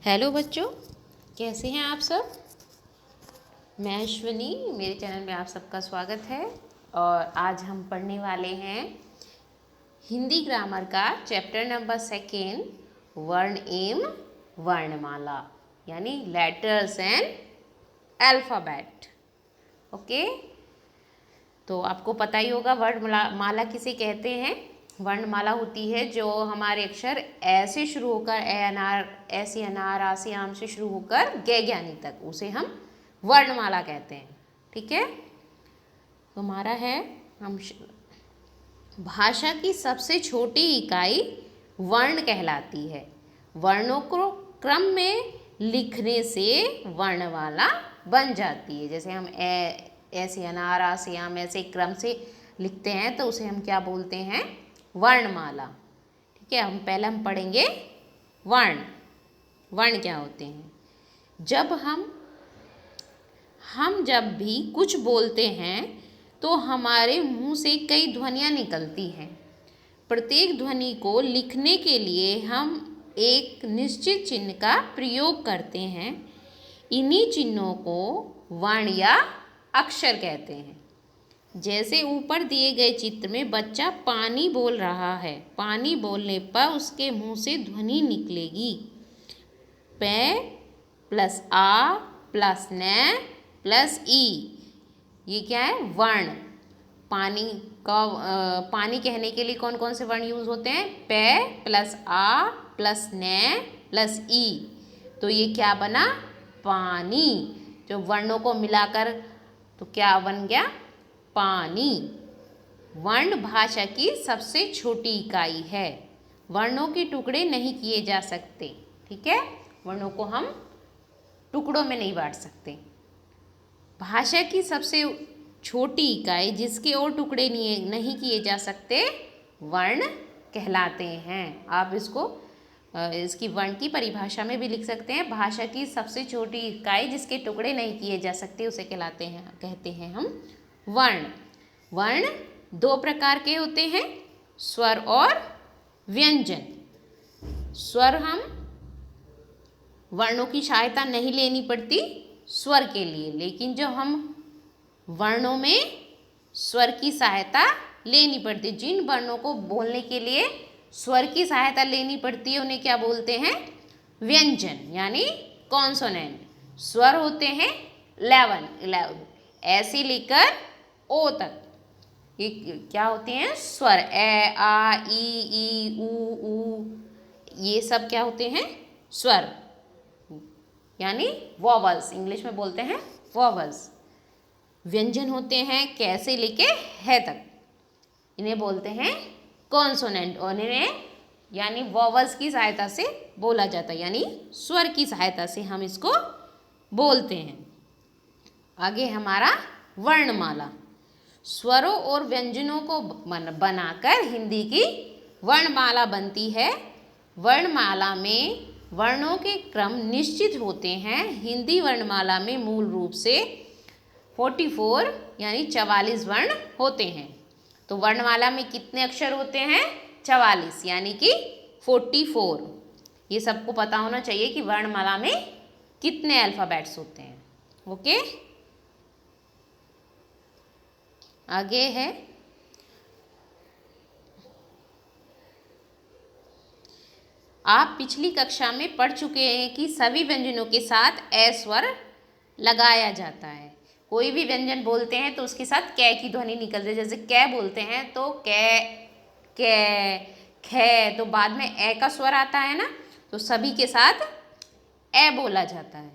Hello बच्चों, कैसे हैं आप सब। मैं अश्विनी, मेरे चैनल में आप सबका स्वागत है। और आज हम पढ़ने वाले हैं हिंदी ग्रामर का चैप्टर नंबर 2, वर्ण एवं वर्णमाला, यानी लेटर्स एंड अल्फ़ाबेट। ओके, तो आपको पता ही होगा वर्णमाला किसे कहते हैं। वर्णमाला होती है जो हमारे अक्षर ऐसे शुरू होकर अनार, ऐसे अनार, आसे आम से शुरू होकर ज्ञानी तक, उसे हम वर्णमाला कहते हैं। ठीक है, तो हमारा है भाषा की सबसे छोटी इकाई वर्ण कहलाती है। वर्णों को क्रम में लिखने से वर्णमाला बन जाती है। जैसे हम ऐसे अनार, आसे आम ऐसे क्रम से लिखते हैं तो उसे हम क्या बोलते हैं, वर्णमाला। ठीक है, हम पढ़ेंगे वर्ण। वर्ण क्या होते हैं। जब हम जब भी कुछ बोलते हैं तो हमारे मुंह से कई ध्वनियाँ निकलती हैं। प्रत्येक ध्वनि को लिखने के लिए हम एक निश्चित चिन्ह का प्रयोग करते हैं। इन्हीं चिन्हों को वर्ण या अक्षर कहते हैं। जैसे ऊपर दिए गए चित्र में बच्चा पानी बोल रहा है। पानी बोलने पर उसके मुंह से ध्वनि निकलेगी। प प्लस आ प्लस न प्लस ई, ये क्या है, वर्ण। पानी कहने के लिए कौन कौन से वर्ण यूज होते हैं, प प्लस आ प्लस न प्लस ई। तो ये क्या बना, पानी। जो वर्णों को मिलाकर तो क्या बन गया, पानी। वर्ण भाषा की सबसे छोटी इकाई है। वर्णों के टुकड़े नहीं किए जा सकते। ठीक है, वर्णों को हम टुकड़ों में नहीं बांट सकते। भाषा की सबसे छोटी इकाई जिसके और टुकड़े नहीं किए जा सकते वर्ण कहलाते हैं। आप इसकी वर्ण की परिभाषा में भी लिख सकते हैं। भाषा की सबसे छोटी इकाई जिसके टुकड़े नहीं किए जा सकते उसे कहते हैं हम वर्ण। वर्ण दो प्रकार के होते हैं, स्वर और व्यंजन। स्वर हम वर्णों की सहायता नहीं लेनी पड़ती स्वर के लिए, लेकिन जब हम वर्णों में स्वर की सहायता लेनी पड़ती, जिन वर्णों को बोलने के लिए स्वर की सहायता लेनी पड़ती है उन्हें क्या बोलते हैं, व्यंजन यानी कॉन्सोनेंट। स्वर होते हैं 11 ऐसे लेकर ओ तक। ये क्या होते हैं, स्वर। ए आ ई ऊ, ये सब क्या होते हैं, स्वर यानी वॉवल्स, इंग्लिश में बोलते हैं वॉवल्स। व्यंजन होते हैं कैसे लेके है तक, इन्हें बोलते हैं कॉन्सोनेंट। और इन्हें यानी वॉवल्स की सहायता से बोला जाता है, यानी स्वर की सहायता से हम इसको बोलते हैं। आगे हमारा वर्णमाला। स्वरों और व्यंजनों को बनाकर हिंदी की वर्णमाला बनती है। वर्णमाला में वर्णों के क्रम निश्चित होते हैं। हिंदी वर्णमाला में मूल रूप से 44 यानी 44 वर्ण होते हैं। तो वर्णमाला में कितने अक्षर होते हैं, 44 यानी कि 44। ये सबको पता होना चाहिए कि वर्णमाला में कितने अल्फ़ाबेट्स होते हैं। ओके, आगे है आप पिछली कक्षा में पढ़ चुके हैं कि सभी व्यंजनों के साथ ए स्वर लगाया जाता है। कोई भी व्यंजन बोलते हैं तो उसके साथ कै की ध्वनि निकलती है। जैसे कै बोलते हैं तो कै, कै, खे, तो बाद में ए का स्वर आता है ना, तो सभी के साथ ए बोला जाता है।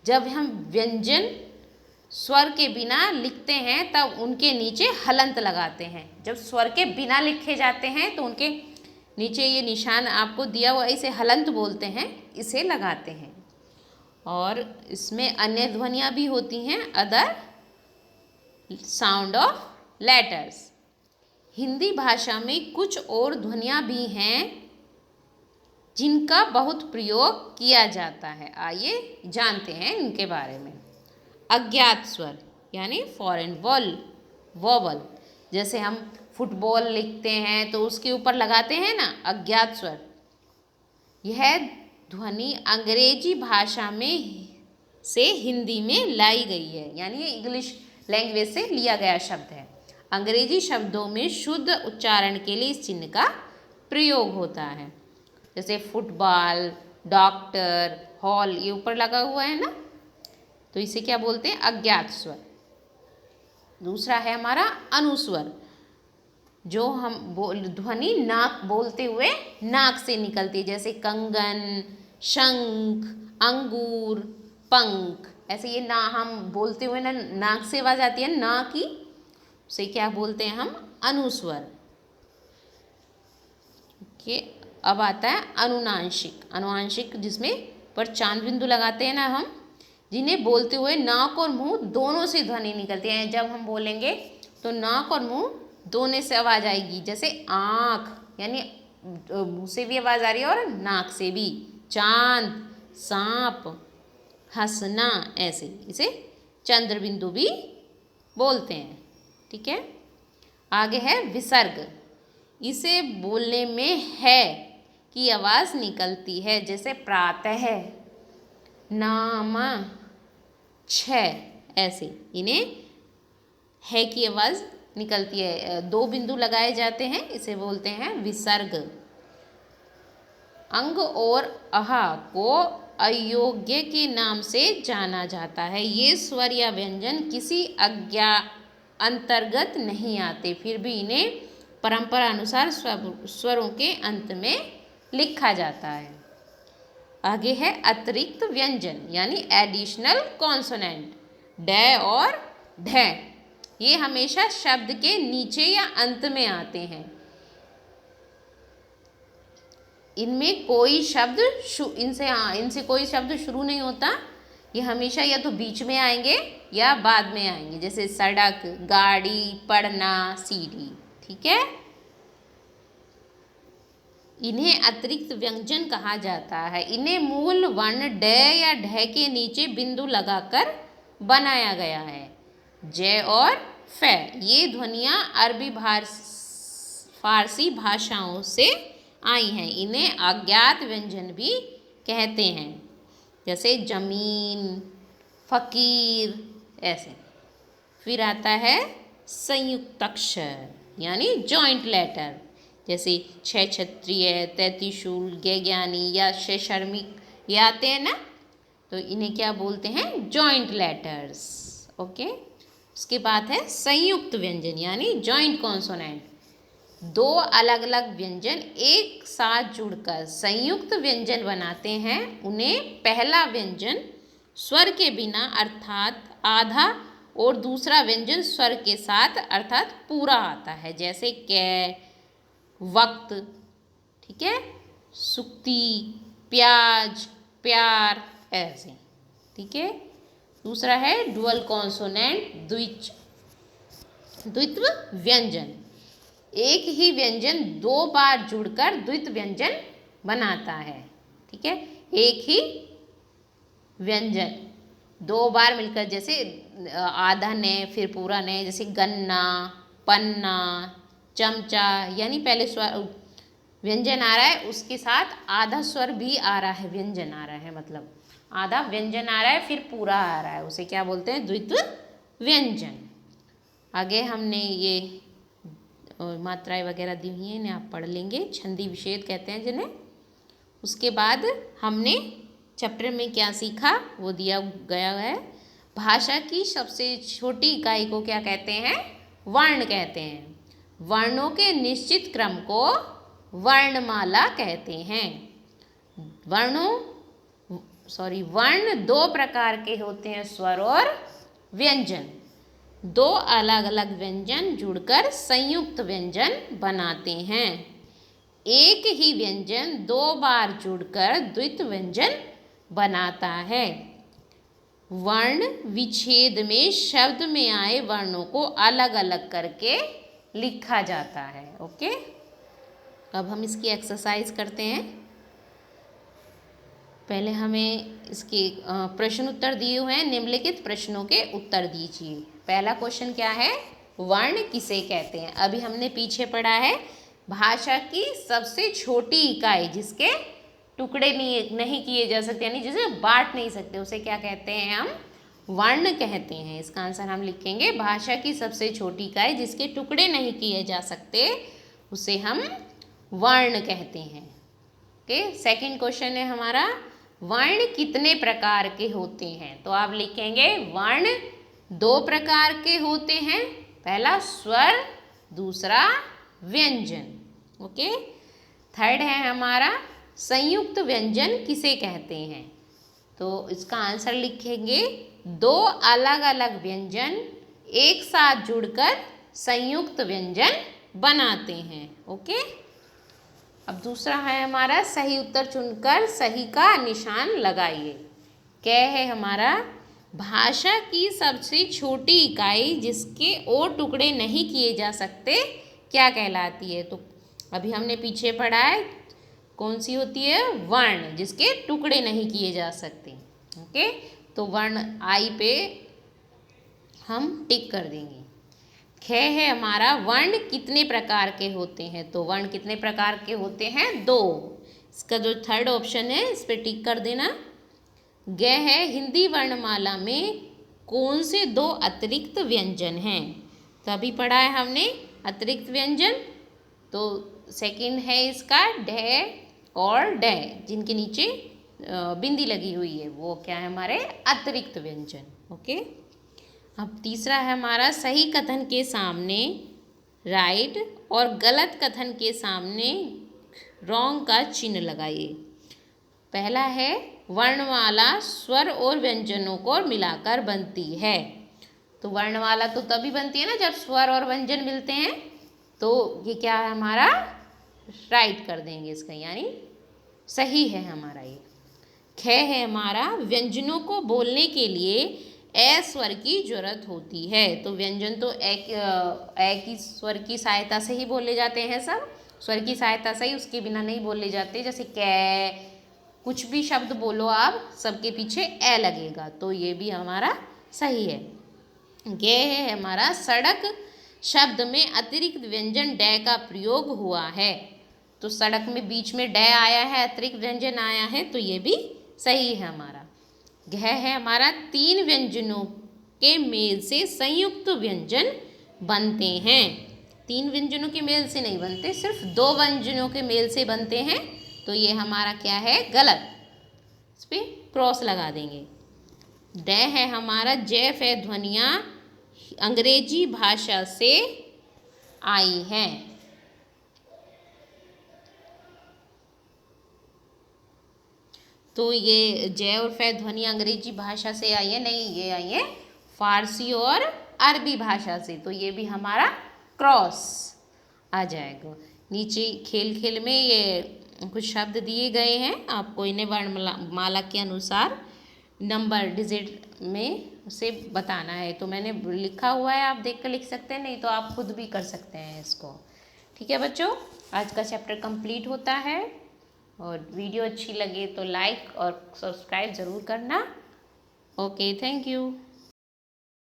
जब हम व्यंजन स्वर के बिना लिखते हैं तब उनके नीचे हलंत लगाते हैं। जब स्वर के बिना लिखे जाते हैं तो उनके नीचे ये निशान आपको दिया हुआ, इसे हलंत बोलते हैं, इसे लगाते हैं। और इसमें अन्य ध्वनियाँ भी होती हैं, other sound of letters. Hindi भाषा में कुछ और ध्वनियाँ भी हैं जिनका बहुत प्रयोग किया जाता है। आइए जानते हैं इनके बारे में। अज्ञात स्वर यानी फॉरेन वॉवल। जैसे हम फुटबॉल लिखते हैं तो उसके ऊपर लगाते हैं ना अज्ञात स्वर। यह ध्वनि अंग्रेजी भाषा में से हिंदी में लाई गई है, यानी ये इंग्लिश लैंग्वेज से लिया गया शब्द है। अंग्रेजी शब्दों में शुद्ध उच्चारण के लिए इस चिन्ह का प्रयोग होता है, जैसे फुटबॉल, डॉक्टर, हॉल, ये ऊपर लगा हुआ है ना, तो इसे क्या बोलते हैं? अज्ञात स्वर। दूसरा है हमारा अनुस्वर, जो हम ध्वनि नाक बोलते हुए नाक से निकलती है, जैसे कंगन, शंख, अंगूर, पंख, ऐसे ये ना हम बोलते हुए ना नाक से आवाज आती है ना की, उसे क्या बोलते हैं हम? अनुस्वर। ओके, अब आता है अनुनांशिक। अनुनांशिक जिसमें पर चांद बिंदु लगाते हैं ना हम, जिन्हें बोलते हुए नाक और मुंह दोनों से ध्वनि निकलती है। जब हम बोलेंगे तो नाक और मुंह दोनों से आवाज आएगी, जैसे आँख, यानी मुंह से भी आवाज आ रही है और नाक से भी। चांद, सांप, हंसना, ऐसे इसे चंद्र बिंदु भी बोलते हैं। ठीक है, आगे है विसर्ग। इसे बोलने में है की आवाज निकलती है, जैसे प्रातः, नाम, छः, ऐसे इन्हें है की आवाज निकलती है। दो बिंदु लगाए जाते हैं, इसे बोलते हैं विसर्ग। अंग और अहा को अयोग्य के नाम से जाना जाता है। ये स्वर या व्यंजन किसी आज्ञा अंतर्गत नहीं आते, फिर भी इन्हें परंपरा अनुसार स्वरों के अंत में लिखा जाता है। आगे है अतिरिक्त व्यंजन, यानी एडिशनल कॉन्सोनेंट। ड और ढ ये हमेशा शब्द के नीचे या अंत में आते हैं। इनमें कोई शब्द इनसे कोई शब्द शुरू नहीं होता, ये हमेशा या तो बीच में आएंगे या बाद में आएंगे, जैसे सड़क, गाड़ी, पढ़ना, सीढ़ी। ठीक है, इन्हें अतिरिक्त व्यंजन कहा जाता है। इन्हें मूल वर्ण ड या ढ के नीचे बिंदु लगाकर बनाया गया है। ज और फ ये ध्वनियाँ अरबी फारसी भाषाओं से आई हैं। इन्हें अज्ञात व्यंजन भी कहते हैं, जैसे जमीन, फकीर, ऐसे। फिर आता है संयुक्त अक्षर, यानी जॉइंट लेटर, जैसे छह क्षत्रिय, तैतीशूल, ज्ञानी या शर्मिक, ये आते हैं ना, तो इन्हें क्या बोलते हैं? Joint letters. ओके, उसके बाद है संयुक्त व्यंजन, यानी जॉइंट कॉन्सोनेंट। दो अलग अलग व्यंजन एक साथ जुड़कर संयुक्त व्यंजन बनाते हैं। उन्हें पहला व्यंजन स्वर के बिना अर्थात आधा और दूसरा व्यंजन स्वर के साथ अर्थात पूरा आता है, जैसे कै, वक्त, ठीक है, सुक्ति, प्याज, प्यार, ऐसे। ठीक है, दूसरा है डुअल कॉन्सोनेंट, द्वित्व व्यंजन। एक ही व्यंजन दो बार जुड़कर द्वित्व व्यंजन बनाता है। ठीक है, एक ही व्यंजन दो बार मिलकर, जैसे आधा ने फिर पूरा ने, जैसे गन्ना, पन्ना, चमचा, यानी पहले स्वर व्यंजन आ रहा है, उसके साथ आधा स्वर भी आ रहा है, व्यंजन आ रहा है, मतलब आधा व्यंजन आ रहा है फिर पूरा आ रहा है, उसे क्या बोलते हैं? द्वित्व व्यंजन। आगे हमने ये मात्राएं वगैरह दी हुई हैं, इन्हें आप पढ़ लेंगे, छंदी विच्छेद कहते हैं जिन्हें। उसके बाद हमने चैप्टर में क्या सीखा वो दिया गया है। भाषा की सबसे छोटी इकाई को क्या कहते हैं? वर्ण कहते हैं। वर्णों के निश्चित क्रम को वर्णमाला कहते हैं। वर्ण दो प्रकार के होते हैं, स्वर और व्यंजन। दो अलग अलग व्यंजन जुड़कर संयुक्त व्यंजन बनाते हैं। एक ही व्यंजन दो बार जुड़कर द्वित्व व्यंजन बनाता है। वर्ण विच्छेद में शब्द में आए वर्णों को अलग अलग करके लिखा जाता है। ओके, अब हम इसकी एक्सरसाइज करते हैं। पहले हमें इसके प्रश्न उत्तर दिए हुए हैं, निम्नलिखित प्रश्नों के उत्तर दीजिए। पहला क्वेश्चन क्या है? वर्ण किसे कहते हैं? अभी हमने पीछे पढ़ा है भाषा की सबसे छोटी इकाई जिसके टुकड़े नहीं किए जा सकते, यानी जिसे बांट नहीं सकते, उसे क्या कहते हैं हम? वर्ण कहते हैं। इसका आंसर हम लिखेंगे भाषा की सबसे छोटी इकाई जिसके टुकड़े नहीं किए जा सकते उसे हम वर्ण कहते हैं। ओके, सेकंड क्वेश्चन है हमारा, वर्ण कितने प्रकार के होते हैं? तो आप लिखेंगे वर्ण 2 प्रकार के होते हैं, पहला स्वर, दूसरा व्यंजन। ओके, थर्ड है हमारा संयुक्त व्यंजन किसे कहते हैं? तो इसका आंसर लिखेंगे 2 अलग अलग व्यंजन एक साथ जुड़कर संयुक्त व्यंजन बनाते हैं। ओके, अब दूसरा है हमारा सही उत्तर चुनकर सही का निशान लगाइए। क्या है हमारा? भाषा की सबसे छोटी इकाई जिसके और टुकड़े नहीं किए जा सकते क्या कहलाती है? तो अभी हमने पीछे पढ़ा है, कौन सी होती है? वर्ण, जिसके टुकड़े नहीं किए जा सकते। ओके, तो वर्ण आई पे हम टिक कर देंगे। ख है हमारा, वर्ण कितने प्रकार के होते हैं? तो वर्ण कितने प्रकार के होते हैं? 2। इसका जो थर्ड ऑप्शन है इस पर टिक कर देना। ग है, हिंदी वर्णमाला में कौन से 2 अतिरिक्त व्यंजन हैं? तो अभी पढ़ा है हमने अतिरिक्त व्यंजन, तो सेकंड है इसका ढ और ड, जिनके नीचे बिंदी लगी हुई है, वो क्या है? हमारे अतिरिक्त व्यंजन। ओके, अब तीसरा है हमारा, सही कथन के सामने राइट और गलत कथन के सामने रॉन्ग का चिन्ह लगाइए। पहला है, वर्णमाला स्वर और व्यंजनों को मिलाकर बनती है। तो वर्णमाला तो तभी बनती है ना जब स्वर और व्यंजन मिलते हैं, तो ये क्या है हमारा? राइट कर देंगे इसका, यानी सही है हमारा ये। ख है हमारा, व्यंजनों को बोलने के लिए ए स्वर की जरूरत होती है। तो व्यंजन तो ए की स्वर की सहायता से ही बोले जाते हैं, सब स्वर की सहायता से ही, उसके बिना नहीं बोले जाते। जैसे कै, कुछ भी शब्द बोलो आप, सबके पीछे ए लगेगा, तो ये भी हमारा सही है। गे है हमारा, सड़क शब्द में अतिरिक्त व्यंजन डे का प्रयोग हुआ है। तो सड़क में बीच में डे आया है, अतिरिक्त व्यंजन आया है, तो ये भी सही है हमारा। घ है हमारा, 3 व्यंजनों के मेल से संयुक्त व्यंजन बनते हैं। 3 व्यंजनों के मेल से नहीं बनते, सिर्फ 2 व्यंजनों के मेल से बनते हैं, तो ये हमारा क्या है? गलत। इस पर क्रॉस लगा देंगे। ड है हमारा, जैफ है ध्वनियाँ अंग्रेजी भाषा से आई हैं। तो ये जय और फै ध्वनि अंग्रेजी भाषा से आई है? नहीं, ये आई है फारसी और अरबी भाषा से, तो ये भी हमारा क्रॉस आ जाएगा। नीचे खेल खेल में ये कुछ शब्द दिए गए हैं, आपको इन्हें वर्णमाला के अनुसार नंबर डिजिट में उसे बताना है। तो मैंने लिखा हुआ है, आप देख कर लिख सकते हैं, नहीं तो आप खुद भी कर सकते हैं इसको। ठीक है बच्चों, आज का चैप्टर कंप्लीट होता है, और वीडियो अच्छी लगे तो लाइक और सब्सक्राइब ज़रूर करना। Okay, thank you.